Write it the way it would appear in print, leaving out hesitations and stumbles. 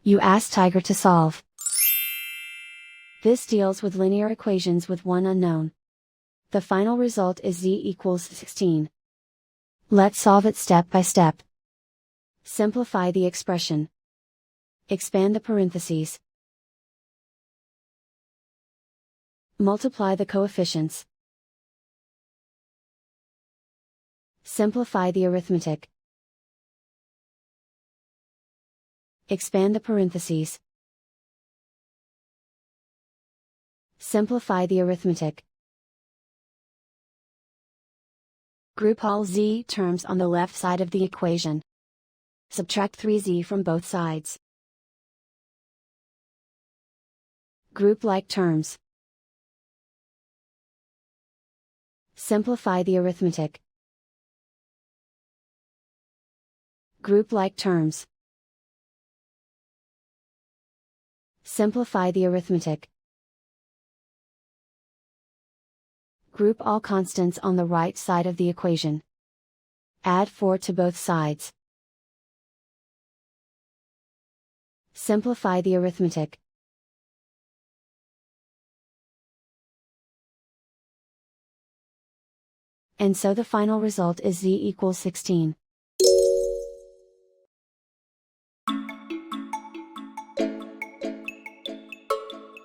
You ask Tiger to solve. This deals with linear equations with one unknown. The final result is z equals 16. Let's solve it step by step. Simplify the expression. Expand the parentheses. Multiply the coefficients. Simplify the arithmetic. Expand the parentheses. Simplify the arithmetic. Group all z terms on the left side of the equation. Subtract 3z from both sides. Group like terms. Simplify the arithmetic. Group like terms. Simplify the arithmetic. Group all constants on the right side of the equation. Add 4 to both sides. Simplify the arithmetic. And so the final result is z equals 16.